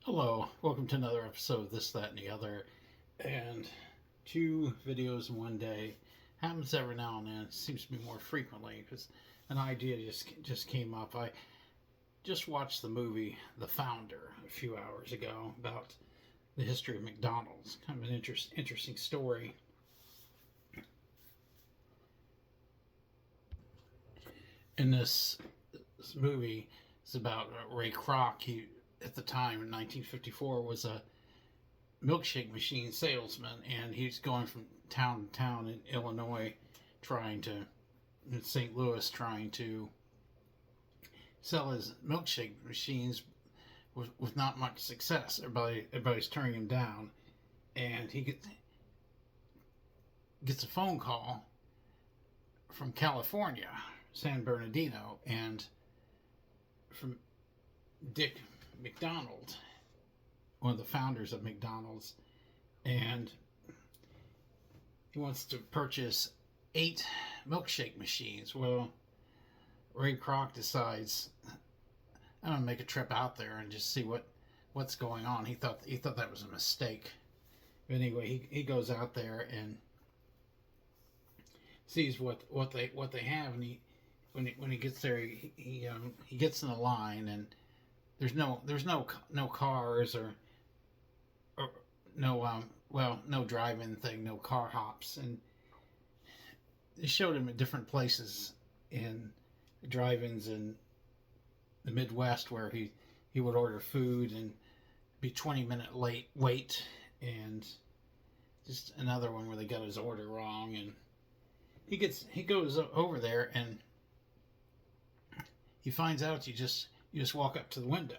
Hello, welcome to another episode of This, That, and the Other. And two videos in one day happens every now and then. It seems to be more frequently because an idea just came up. I just watched the movie The Founder a few hours ago about the history of McDonald's. Kind of an interesting story. In this movie, it's about Ray Kroc. He at the time in 1954 was a milkshake machine salesman, and he's going from town to town in Illinois, trying to in St. Louis, trying to sell his milkshake machines with not much success. Everybody's turning him down, and he gets a phone call from California, San Bernardino, and from Dick McDonald, one of the founders of McDonald's, and he wants to purchase 8 milkshake machines. Well, Ray Kroc decides, I'm gonna make a trip out there and just see what's going on. He thought that was a mistake. But anyway, he goes out there and sees what they have, and when he gets there, he gets in the line, and there's no cars or no drive-in thing, no car hops, and they showed him at different places in drive-ins in the Midwest where he would order food and be 20-minute late wait, and just another one where they got his order wrong, and he goes over there, and he finds out you just walk up to the window.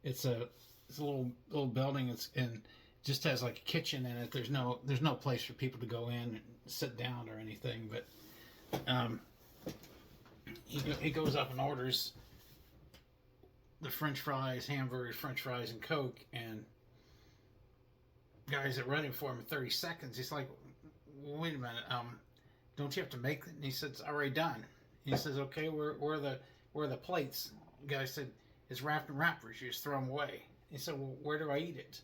It's a little building. And just has like a kitchen in it. There's no place for people to go in and sit down or anything. But he goes up and orders the French fries, hamburgers, French fries, and Coke. And guys are running for him in 30 seconds. He's like, wait a minute, don't you have to make it? And he said, it's already done. And he says, okay, where are the plates? The guy said, it's wrapped in wrappers. You just throw them away. He said, well, where do I eat it?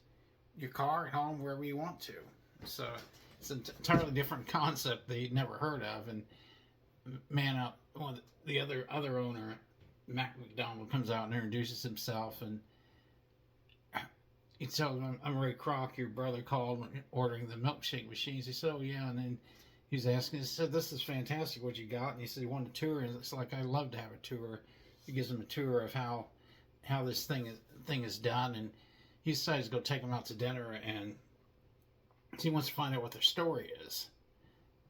Your car, at home, wherever you want to. So it's an entirely different concept that he'd never heard of. And the other owner, Mac McDonald, comes out and introduces himself, and he tells him, I'm Ray Kroc, your brother called ordering the milkshake machines. He said, oh yeah. And then he's asking, he said, this is fantastic what you got. And he said he wanted a tour, and it's like, I'd love to have a tour. He gives him a tour of how this thing is done, and he decides to go take them out to dinner, and he wants to find out what their story is.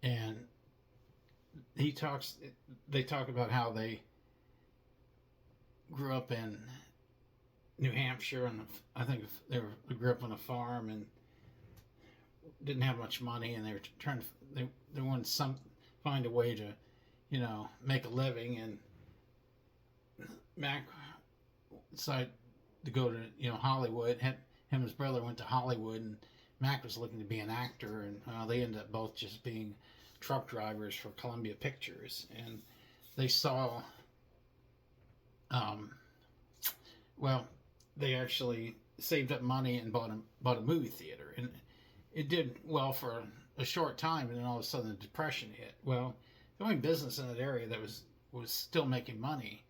And they talk about how they grew up in New Hampshire, and I think they grew up on a farm and didn't have much money, and they were trying to they wanted find a way to make a living. And Mac decided to go to Hollywood. Him and his brother went to Hollywood, and Mac was looking to be an actor, and they ended up both just being truck drivers for Columbia Pictures. And they saw, they actually saved up money and bought a movie theater, and it did well for a short time, and then all of a sudden the Depression hit. Well, the only business in that area that was still making money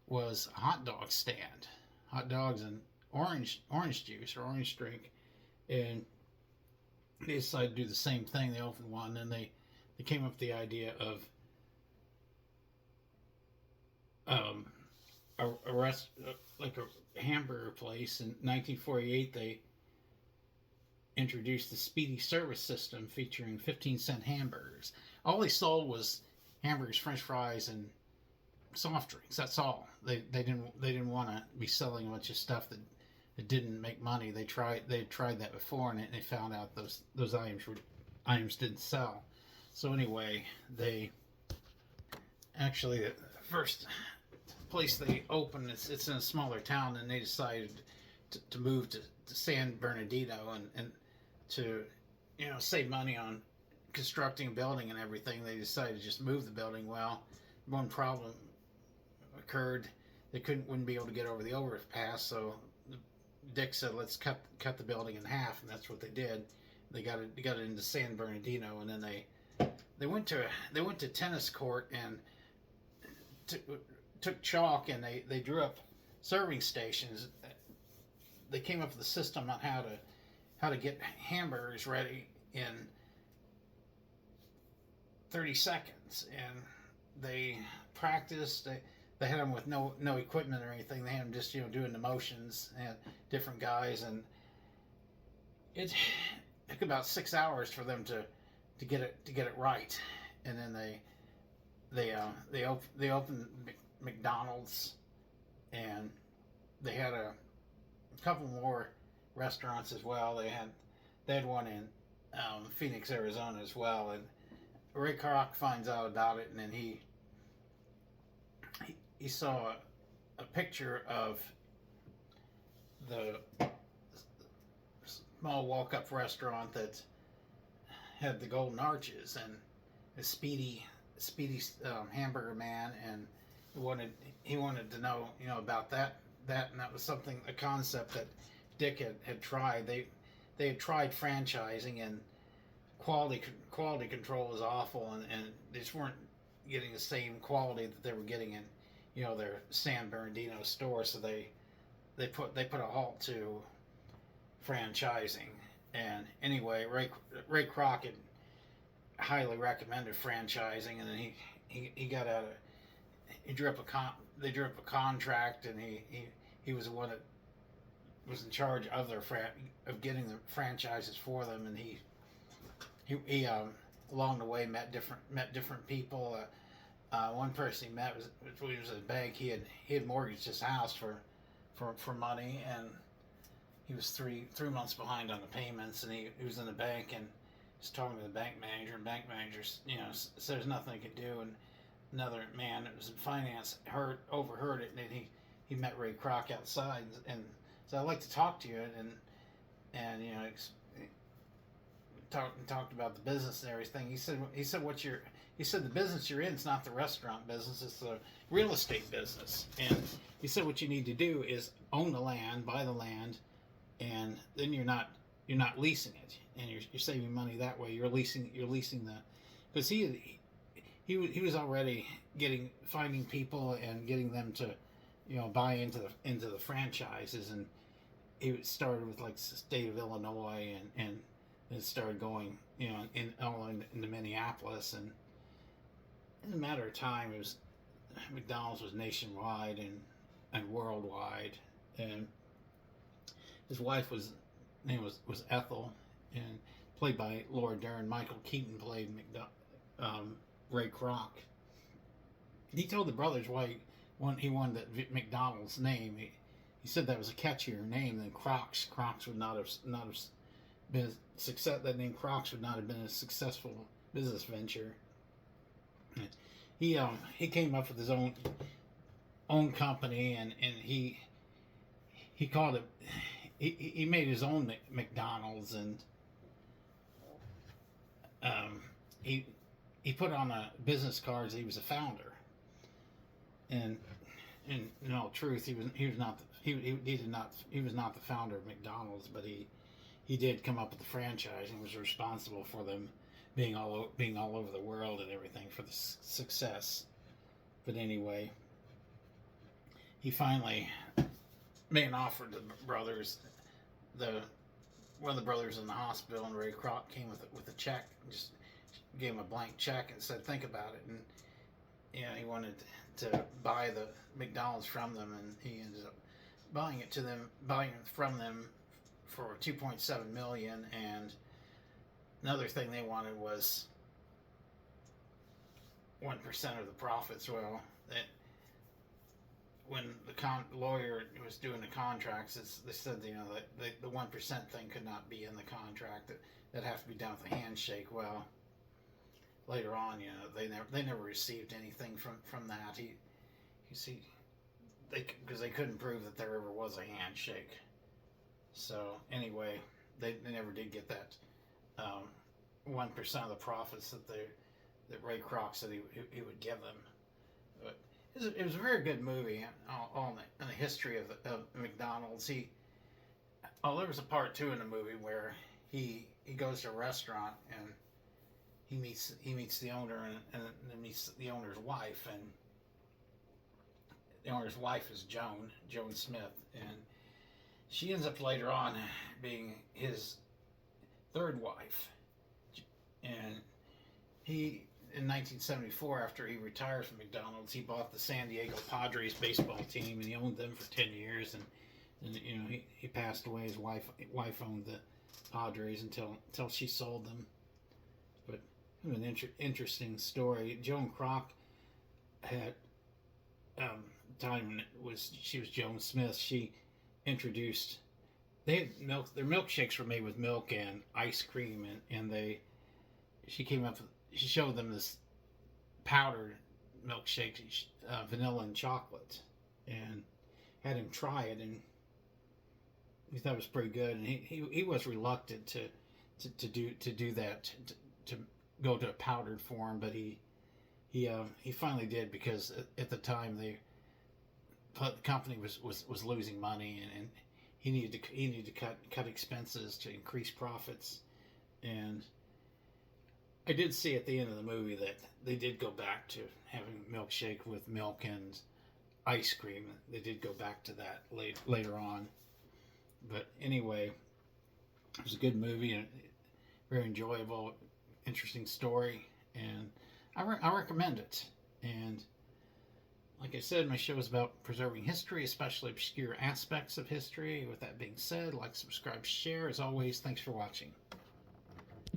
was a hot dog stand, hot dogs and orange juice or orange drink. And they decided to do the same thing. They opened one, and they came up with the idea of like a hamburger place. In 1948, they introduced the Speedy Service system featuring 15-cent hamburgers. All they sold was hamburgers, French fries, and soft drinks. That's all. They didn't want to be selling a bunch of stuff that didn't make money. They tried that before, and they found out those items didn't sell. So anyway, they actually, the first place they opened, it's in a smaller town, and they decided to move to San Bernardino and to save money on constructing a building and everything. They decided to just move the building. Well, one problem occurred. They wouldn't be able to get over the overpass, so the Dick said, "Let's cut the building in half," and that's what they did. They got it into San Bernardino, and then they went to tennis court and took chalk, and they drew up serving stations. They came up with a system on how to get hamburgers ready in 30 seconds, and they practiced. They had them with no equipment or anything. They had them just doing the motions and different guys, and it took about 6 hours for them to get it right. And then they opened McDonald's, and they had a couple more restaurants as well. They had one in Phoenix, Arizona as well, and Ray Kroc finds out about it, and then he saw a picture of the small walk-up restaurant that had the golden arches, and a Speedy hamburger man, and he wanted to know about that, and that was a concept that Dick had tried. They had tried franchising, and quality control was awful, and they just weren't getting the same quality that they were getting in their San Bernardino store. So they put a halt to franchising. And anyway, Ray Kroc had highly recommended franchising, and then he got out of they drew up a contract, and he was the one that was in charge of of getting the franchises for them, and he along the way met different people. One person he met was when he was at a bank. He had mortgaged his house for money, and he was three months behind on the payments, and he was in the bank and was talking to the bank manager, and bank manager said there's nothing he could do, and another man that was in finance overheard it, and he met Ray Kroc outside and said, "I'd like to talk to you," and talked about the business and everything. He said the business you're in is not the restaurant business, it's the real estate business. And he said what you need to do is own the land, buy the land, and then you're not leasing it, and you're saving money that way. You're leasing the, because he was already finding people and getting them to buy into the franchises, and he started with like the state of Illinois, and it started going into Minneapolis, and in a matter of time, McDonald's was nationwide and worldwide. And his wife name was Ethel, and played by Laura Dern. Michael Keaton played Ray Kroc. He told the brothers why he wanted that McDonald's name. He said that was a catchier name than Crocs. Crocs would not have been success. That name Crocs would not have been a successful business venture. He came up with his own company, and he called it. He made his own McDonald's, and he put on a business cards he was a founder. And in all truth, he was not the founder of McDonald's, but he did come up with the franchise and was responsible for them being all over the world and everything for the success. But anyway, he finally made an offer to the brothers. One of the brothers in the hospital, and Ray Kroc came with a check, just gave him a blank check and said, "Think about it." And he wanted to buy the McDonald's from them, and he ended up buying it from them for $2.7 million. And another thing they wanted was 1% of the profits. Well, when the lawyer was doing the contracts, they said the 1% thing could not be in the contract. That have to be done with a handshake. Well, later on, they never received anything from that. Because they couldn't prove that there ever was a handshake. So anyway, they never did get that 1% of the profits that Ray Kroc said he would give them. But it was a very good movie on the history of McDonald's. Oh, there was a part two in the movie where he goes to a restaurant and he meets the owner and meets the owner's wife, and the owner's wife is Joan Smith, and she ends up later on being his third wife. And he, in 1974, after he retired from McDonald's, he bought the San Diego Padres baseball team, and he owned them for 10 years. And you know, he passed away. His wife owned the Padres until she sold them. But an interesting story. Joan Kroc had time when she was Joan Smith. She introduced, they had milk. Their milkshakes were made with milk and ice cream, and she came up. She showed them this powdered milkshake, vanilla and chocolate, and had him try it, and he thought it was pretty good. And he was reluctant to do that, to go to a powdered form, but he finally did, because at the time the company was losing money, and he needed to cut expenses to increase profits. And I did see at the end of the movie that they did go back to having milkshake with milk and ice cream. They did go back to that later on. But anyway, it was a good movie and very enjoyable, interesting story, and I recommend it. And like I said, my show is about preserving history, especially obscure aspects of history. With that being said, like, subscribe, share. As always, thanks for watching.